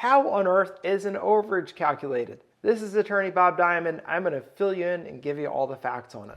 How on earth is an overage calculated? This is attorney Bob Diamond. I'm going to fill you in and give you all the facts on it.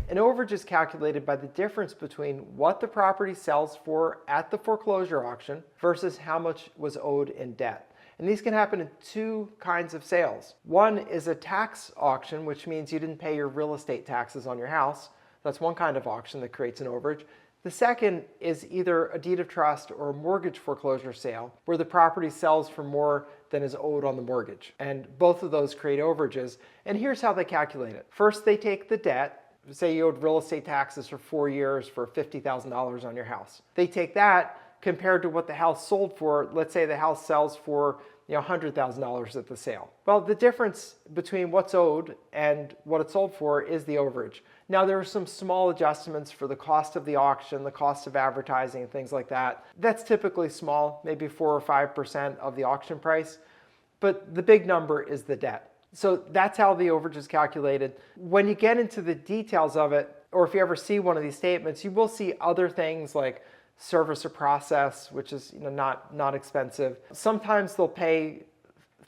An overage is calculated by the difference between what the property sells for at the foreclosure auction versus how much was owed in debt. And these can happen in two kinds of sales. One is a tax auction, which means you didn't pay your real estate taxes on your house. That's one kind of auction that creates an overage. The second is either a deed of trust or a mortgage foreclosure sale, where the property sells for more than is owed on the mortgage. And both of those create overages. And here's how they calculate it. First, they take the debt. Say you owed real estate taxes for 4 years for $50,000 on your house. They take that compared to what the house sold for. Let's say the house sells for $100,000 at the sale. Well, the difference between what's owed and what it sold for is the overage. Now, there are some small adjustments for the cost of the auction, the cost of advertising, and things like that. That's typically small, maybe 4 or 5% of the auction price, but the big number is the debt. So that's how the overage is calculated. When you get into the details of it, or if you ever see one of these statements, you will see other things like service or process, which is not expensive. Sometimes they'll pay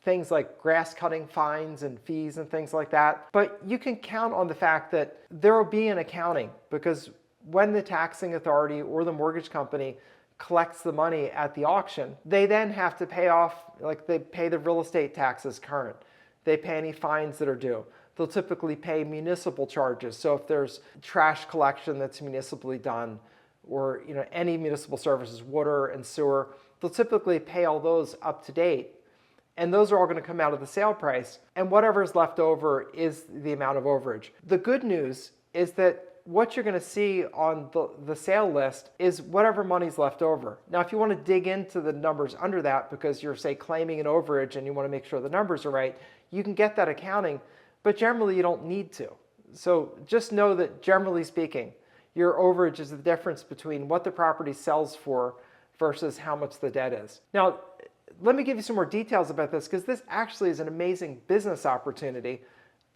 things like grass cutting fines and fees and things like that. But you can count on the fact that there will be an accounting, because when the taxing authority or the mortgage company collects the money at the auction, they then have to pay off, like they pay the real estate taxes current. They pay any fines that are due. They'll typically pay municipal charges. So if there's trash collection that's municipally done, or any municipal services, water and sewer, they'll typically pay all those up to date. And those are all going to come out of the sale price. And whatever is left over is the amount of overage. The good news is that what you're going to see on the sale list is whatever money's left over. Now, if you want to dig into the numbers under that because you're, say, claiming an overage and you want to make sure the numbers are right, you can get that accounting, but generally you don't need to. So just know that generally speaking, your overage is the difference between what the property sells for versus how much the debt is. Now, let me give you some more details about this, because this actually is an amazing business opportunity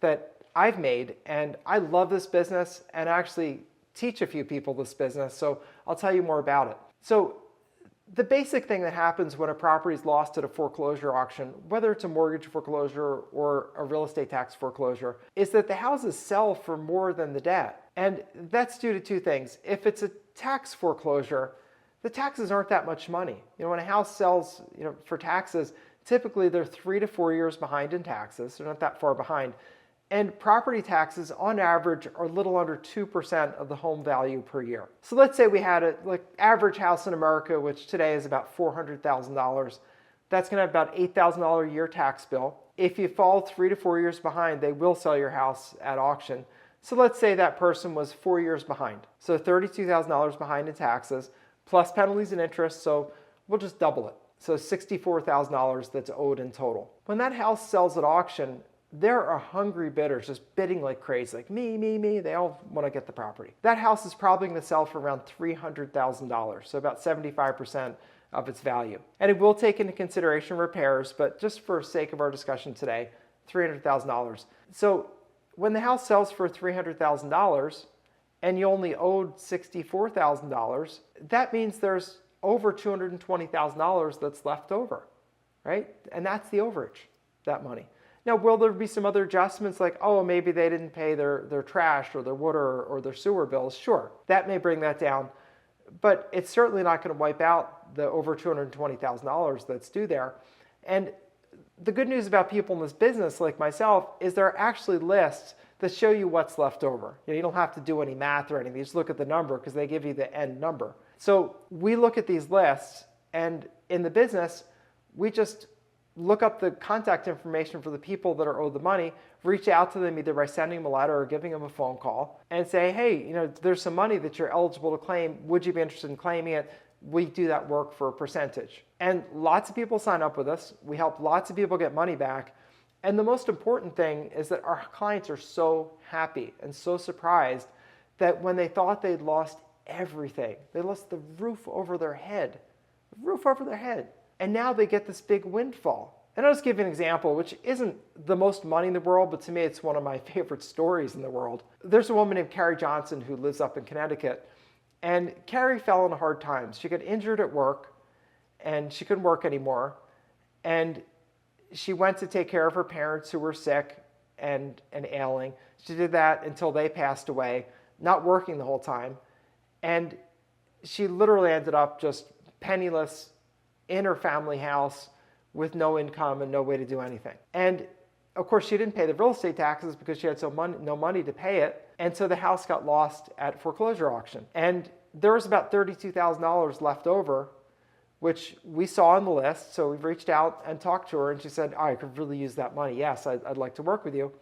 that I've made, and I love this business and actually teach a few people this business, so I'll tell you more about it. So the basic thing that happens when a property is lost at a foreclosure auction, whether it's a mortgage foreclosure or a real estate tax foreclosure, is that the houses sell for more than the debt. And that's due to two things. If it's a tax foreclosure, the taxes aren't that much money. When a house sells for taxes, typically they're 3 to 4 years behind in taxes. They're not that far behind. And property taxes, on average, are a little under 2% of the home value per year. So let's say we had a average house in America, which today is about $400,000. That's going to have about $8,000 a year tax bill. If you fall 3 to 4 years behind, they will sell your house at auction. So let's say that person was 4 years behind. So $32,000 behind in taxes, plus penalties and interest, so we'll just double it. So $64,000 that's owed in total. When that house sells at auction, there are hungry bidders just bidding like crazy, like me. They all want to get the property. That house is probably going to sell for around $300,000, so about 75% of its value. And it will take into consideration repairs, but just for sake of our discussion today, $300,000. So when the house sells for $300,000 and you only owed $64,000, that means there's over $220,000 that's left over, right? And that's the overage, that money. Now, will there be some other adjustments like, oh, maybe they didn't pay their trash or their water or their sewer bills? Sure, that may bring that down, but it's certainly not going to wipe out the over $220,000 that's due there. And the good news about people in this business like myself is there are actually lists that show you what's left over. You don't have to do any math or anything. You just look at the number because they give you the end number. So we look at these lists, and in the business, we just look up the contact information for the people that are owed the money, reach out to them either by sending them a letter or giving them a phone call, and say, hey, there's some money that you're eligible to claim. Would you be interested in claiming it? We do that work for a percentage. And lots of people sign up with us. We help lots of people get money back. And the most important thing is that our clients are so happy and so surprised that when they thought they'd lost everything, they lost the roof over their head, and now they get this big windfall. And I'll just give you an example, which isn't the most money in the world, but to me it's one of my favorite stories in the world. There's a woman named Carrie Johnson who lives up in Connecticut, And Carrie fell into hard times. She got injured at work and she couldn't work anymore. And she went to take care of her parents who were sick and ailing. She did that until they passed away, not working the whole time. And she literally ended up just penniless in her family house with no income and no way to do anything. And of course, she didn't pay the real estate taxes because she had no money to pay it. And so the house got lost at foreclosure auction. And there was about $32,000 left over, which we saw on the list. So we reached out and talked to her, and she said, oh, I could really use that money. Yes, I'd like to work with you.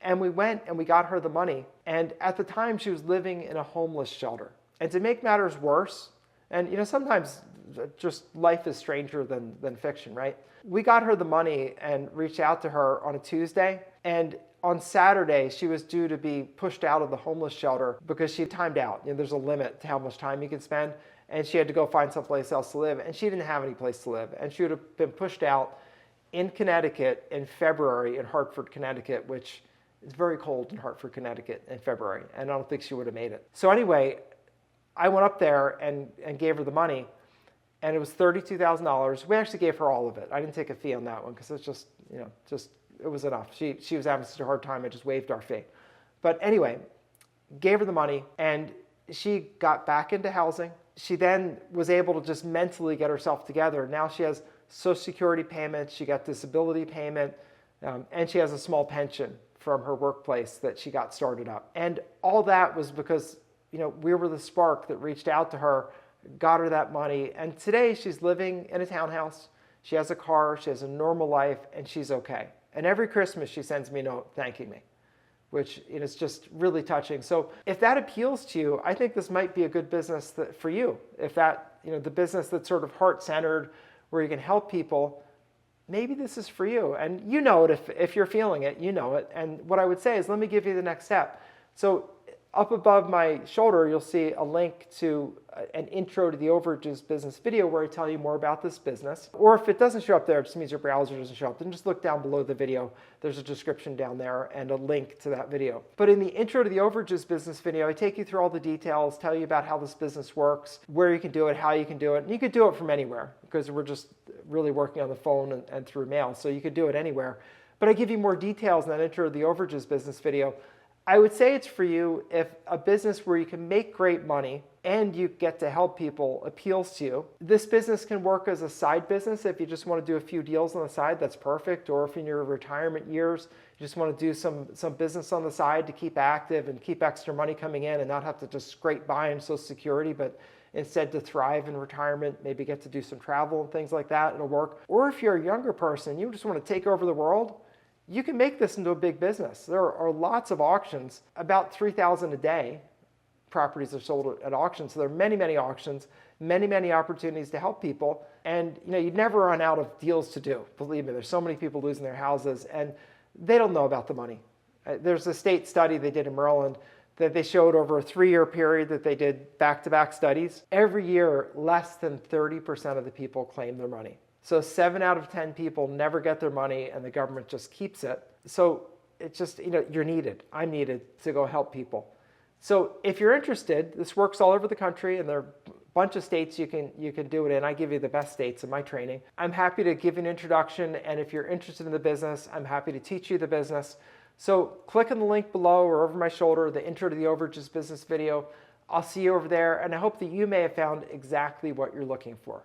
And we went and we got her the money. And at the time, she was living in a homeless shelter. And to make matters worse, and sometimes just life is stranger than fiction, right? We got her the money and reached out to her on a Tuesday. And on Saturday, she was due to be pushed out of the homeless shelter because she timed out. There's a limit to how much time you can spend. And she had to go find someplace else to live. And she didn't have any place to live. And she would have been pushed out in Connecticut in February, in Hartford, Connecticut, which is very cold in Hartford, Connecticut in February. And I don't think she would have made it. So anyway, I went up there and gave her the money. And it was $32,000. We actually gave her all of it. I didn't take a fee on that one because it's just, it was enough. She was having such a hard time, I just waived our fee. But anyway, gave her the money and she got back into housing. She then was able to just mentally get herself together. Now she has Social Security payments, she got disability payment, and she has a small pension from her workplace that she got started up. And all that was because, we were the spark that reached out to her, got her that money. And today she's living in a townhouse. She has a car, she has a normal life, and she's okay. And every Christmas she sends me a note thanking me, which is just really touching. So if that appeals to you, I think this might be a good business for you. If that, the business that's sort of heart-centered, where you can help people, maybe this is for you. And you know it if you're feeling it, you know it. And what I would say is, let me give you the next step. So up above my shoulder, you'll see a link to an intro to the Overages business video where I tell you more about this business. Or if it doesn't show up there, it just means your browser doesn't show up. Then just look down below the video. There's a description down there and a link to that video. But in the intro to the Overages business video, I take you through all the details, tell you about how this business works, where you can do it, how you can do it. And you could do it from anywhere because we're just really working on the phone and through mail. So you could do it anywhere. But I give you more details in that intro to the Overages business video. I would say it's for you if a business where you can make great money and you get to help people appeals to you. This business can work as a side business. If you just want to do a few deals on the side, that's perfect. Or if in your retirement years, you just want to do some business on the side to keep active and keep extra money coming in and not have to just scrape by on Social Security, but instead to thrive in retirement, maybe get to do some travel and things like that, it'll work. Or if you're a younger person, you just want to take over the world, you can make this into a big business. There are lots of auctions, about 3,000 a day. Properties are sold at auctions. So there are many, many auctions, many, many opportunities to help people. And you'd never run out of deals to do. Believe me, there's so many people losing their houses and they don't know about the money. There's a state study they did in Maryland that they showed over a 3-year period that they did back-to-back studies. Every year, less than 30% of the people claim their money. So 7 out of 10 people never get their money and the government just keeps it. So it's just, you're needed. I'm needed to go help people. So if you're interested, this works all over the country and there are a bunch of states you can do it in. I give you the best states in my training. I'm happy to give you an introduction, and if you're interested in the business, I'm happy to teach you the business. So click on the link below or over my shoulder, the intro to the Overages business video. I'll see you over there, and I hope that you may have found exactly what you're looking for.